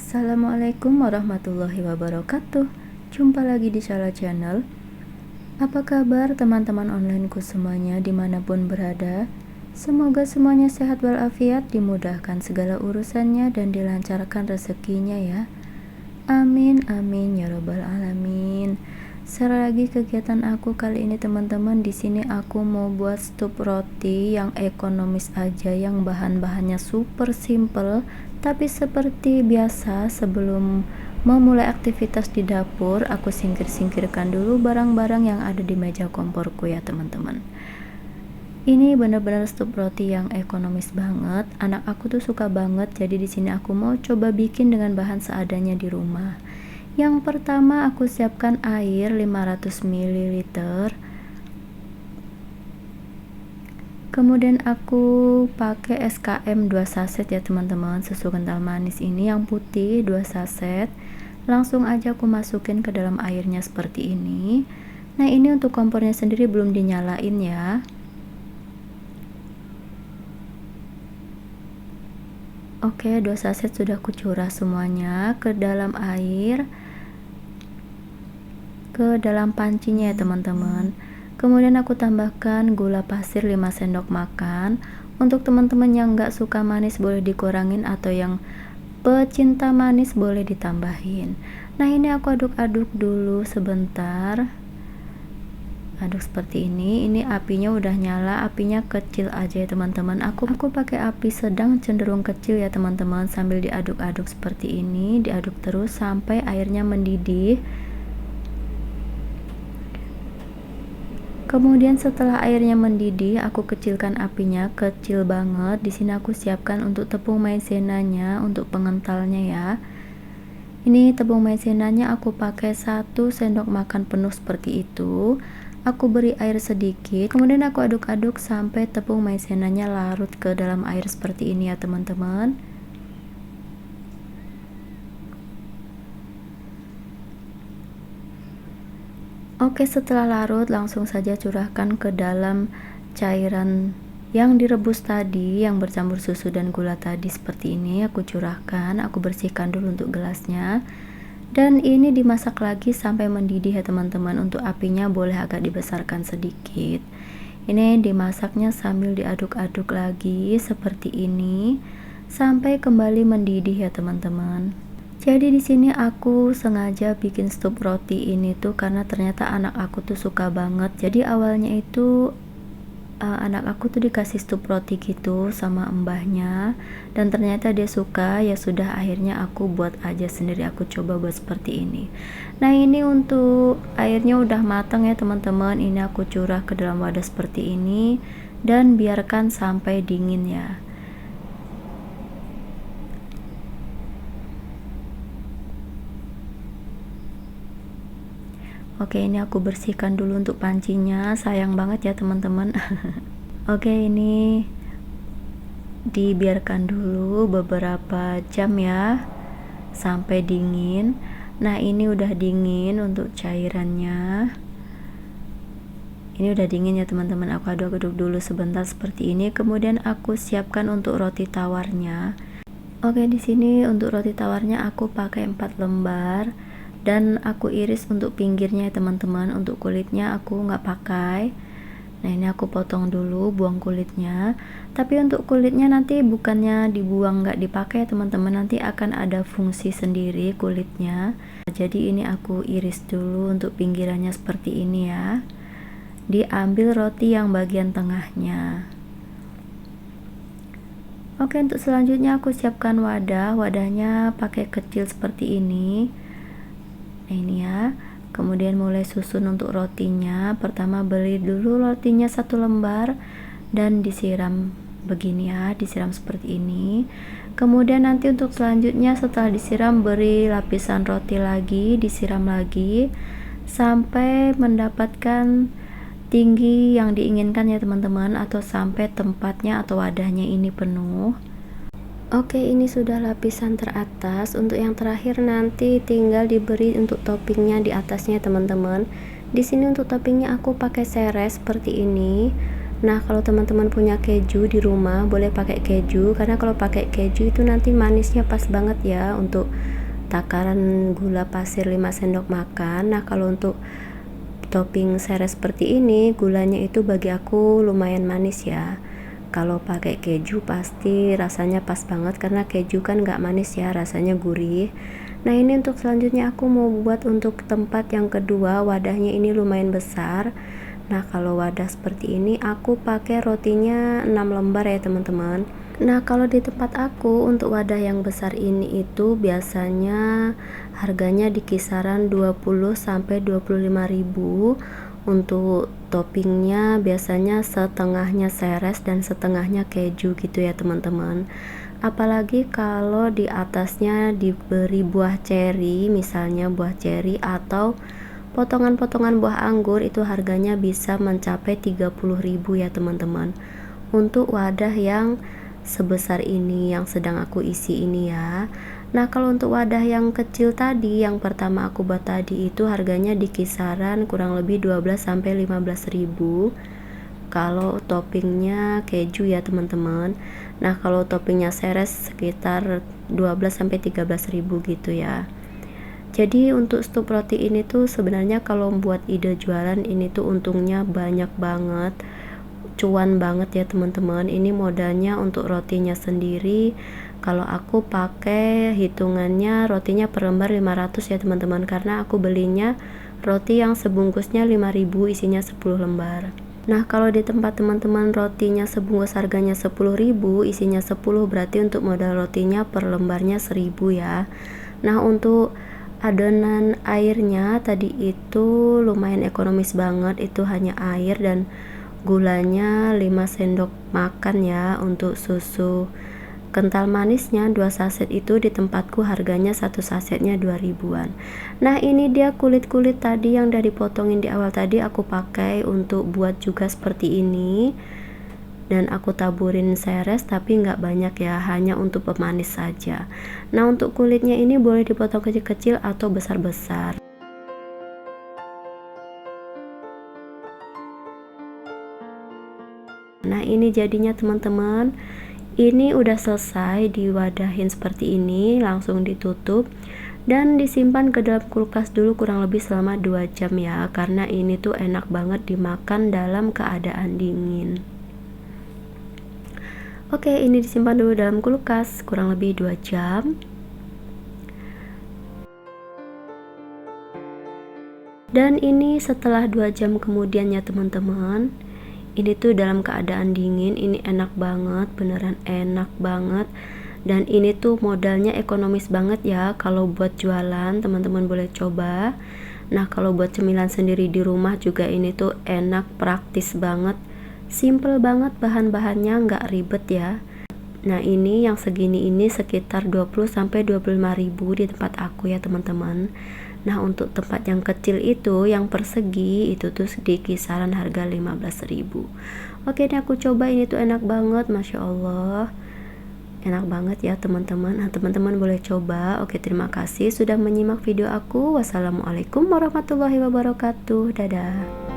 Assalamualaikum warahmatullahi wabarakatuh. Jumpa lagi di Shala Channel. Apa kabar teman-teman onlineku semuanya dimanapun berada? Semoga semuanya sehat walafiat, dimudahkan segala urusannya dan dilancarkan rezekinya ya. Amin amin ya robbal alamin. Share lagi kegiatan aku kali ini teman-teman. Di sini aku mau buat stup roti yang ekonomis aja, yang bahan-bahannya super simple. Tapi seperti biasa, sebelum memulai aktivitas di dapur, aku singkir-singkirkan dulu barang-barang yang ada di meja komporku ya teman-teman. Ini benar-benar stup roti yang ekonomis banget. Anak aku tuh suka banget, jadi di sini aku mau coba bikin dengan bahan seadanya di rumah. Yang pertama aku siapkan air 500 ml. Kemudian aku pakai SKM 2 saset ya teman-teman, susu kental manis ini yang putih 2 saset. Langsung aja aku masukin ke dalam airnya seperti ini. Nah ini untuk kompornya sendiri belum dinyalain ya. Oke, 2 saset sudah kucurah semuanya ke dalam air, ke dalam pancinya ya teman-teman. Kemudian aku tambahkan gula pasir 5 sendok makan. Untuk teman-teman yang nggak suka manis boleh dikurangin, atau yang pecinta manis boleh ditambahin. Nah ini aku aduk-aduk dulu sebentar. Aduk seperti ini apinya udah nyala, apinya kecil aja ya teman-teman. Aku pakai api sedang cenderung kecil ya teman-teman, sambil diaduk-aduk seperti ini, diaduk terus sampai airnya mendidih. Kemudian setelah airnya mendidih, aku kecilkan apinya, kecil banget. Di sini aku siapkan untuk tepung maizenanya untuk pengentalnya ya. Ini tepung maizenanya aku pakai 1 sendok makan penuh seperti itu. Aku beri air sedikit, kemudian aku aduk-aduk sampai tepung maizenanya larut ke dalam air seperti ini ya teman-teman. Oke, setelah larut langsung saja curahkan ke dalam cairan yang direbus tadi, yang bercampur susu dan gula tadi seperti ini. Aku curahkan, aku bersihkan dulu untuk gelasnya. Dan ini dimasak lagi sampai mendidih ya teman-teman. Untuk apinya boleh agak dibesarkan sedikit. Ini dimasaknya sambil diaduk-aduk lagi seperti ini sampai kembali mendidih ya teman-teman. Jadi di sini aku sengaja bikin stup roti ini tuh karena ternyata anak aku tuh suka banget. Jadi awalnya itu anak aku tuh dikasih stup roti gitu sama mbahnya, dan ternyata dia suka. Ya sudah, akhirnya aku buat aja sendiri, aku coba buat seperti ini. Nah ini untuk airnya udah matang ya teman-teman. Ini aku curah ke dalam wadah seperti ini dan biarkan sampai dingin ya. Oke, ini aku bersihkan dulu untuk pancinya, sayang banget ya teman-teman. Oke, ini dibiarkan dulu beberapa jam ya sampai dingin. Nah ini udah dingin untuk cairannya. Ini udah dingin ya teman-teman. Aku aduk-aduk dulu sebentar seperti ini. Kemudian aku siapkan untuk roti tawarnya. Oke, di sini untuk roti tawarnya aku pakai 4 lembar. Dan aku iris untuk pinggirnya ya teman-teman. Untuk kulitnya aku nggak pakai. Nah ini aku potong dulu, buang kulitnya. Tapi untuk kulitnya nanti bukannya dibuang, nggak dipakai ya teman-teman. Nanti akan ada fungsi sendiri kulitnya. Jadi ini aku iris dulu untuk pinggirannya seperti ini ya. Diambil roti yang bagian tengahnya. Oke, untuk selanjutnya aku siapkan wadah. Wadahnya pakai kecil seperti ini. Nah ini ya, kemudian mulai susun untuk rotinya. Pertama beli dulu rotinya 1 lembar dan disiram begini ya, disiram seperti ini. Kemudian nanti untuk selanjutnya setelah disiram, beri lapisan roti lagi, disiram lagi sampai mendapatkan tinggi yang diinginkan ya teman-teman, atau sampai tempatnya atau wadahnya ini penuh. Oke, ini sudah lapisan teratas. Untuk yang terakhir nanti tinggal diberi untuk toppingnya di atasnya teman-teman. Di sini untuk toppingnya aku pakai seres seperti ini. Nah kalau teman-teman punya keju di rumah boleh pakai keju, karena kalau pakai keju itu nanti manisnya pas banget ya untuk takaran gula pasir 5 sendok makan. Nah kalau untuk topping seres seperti ini, gulanya itu bagi aku lumayan manis ya. Kalau pakai keju pasti rasanya pas banget, karena keju kan nggak manis ya, rasanya gurih. Nah ini untuk selanjutnya aku mau buat untuk tempat yang kedua. Wadahnya ini lumayan besar. Nah kalau wadah seperti ini aku pakai rotinya 6 lembar ya teman-teman. Nah kalau di tempat aku untuk wadah yang besar ini itu biasanya harganya di kisaran 20-25 ribu. Untuk toppingnya biasanya setengahnya seres dan setengahnya keju gitu ya teman-teman. Apalagi kalau di atasnya diberi buah ceri, misalnya buah ceri atau potongan-potongan buah anggur, itu harganya bisa mencapai 30 ribu ya teman-teman. Untuk wadah yang sebesar ini yang sedang aku isi ini ya. Nah kalau untuk wadah yang kecil tadi, yang pertama aku buat tadi, itu harganya di kisaran kurang lebih 12-15 ribu kalau toppingnya keju ya teman-teman. Nah kalau toppingnya seres sekitar 12-13 ribu gitu ya. Jadi untuk stup roti ini tuh sebenarnya kalau buat ide jualan ini tuh untungnya banyak banget, cuan banget ya teman-teman. Ini modalnya untuk rotinya sendiri. Kalau aku pakai hitungannya rotinya per lembar 500 ya teman-teman, karena aku belinya roti yang sebungkusnya 5000 isinya 10 lembar. Nah kalau di tempat teman-teman rotinya sebungkus harganya 10.000 isinya 10, berarti untuk modal rotinya per lembarnya 1000 ya. Nah untuk adonan airnya tadi itu lumayan ekonomis banget, itu hanya air dan gulanya 5 sendok makan ya. Untuk susu kental manisnya 2 saset itu di tempatku harganya 1 sasetnya 2 ribuan. Nah ini dia kulit-kulit tadi yang udah dipotongin di awal tadi aku pakai untuk buat juga seperti ini, dan aku taburin seres tapi nggak banyak ya, hanya untuk pemanis saja. Nah untuk kulitnya ini boleh dipotong kecil-kecil atau besar-besar. Nah ini jadinya teman-teman, ini udah selesai diwadahin seperti ini, langsung ditutup dan disimpan ke dalam kulkas dulu kurang lebih selama 2 jam ya, karena ini tuh enak banget dimakan dalam keadaan dingin. Oke, ini disimpan dulu dalam kulkas kurang lebih 2 jam. Dan ini setelah 2 jam kemudian ya teman-teman. Ini tuh dalam keadaan dingin, ini enak banget, beneran enak banget. Dan ini tuh modalnya ekonomis banget ya, kalau buat jualan teman-teman boleh coba. Nah kalau buat cemilan sendiri di rumah juga ini tuh enak, praktis banget. Simple banget bahan-bahannya, nggak ribet ya. Nah ini yang segini ini sekitar 20-25 ribu di tempat aku ya teman-teman. Nah untuk tempat yang kecil itu yang persegi itu tuh di kisaran harga 15 ribu. Oke ini aku coba, ini tuh enak banget, Masya Allah, enak banget ya teman-teman. Nah teman-teman boleh coba. Oke terima kasih sudah menyimak video aku. Wassalamualaikum warahmatullahi wabarakatuh. Dadah.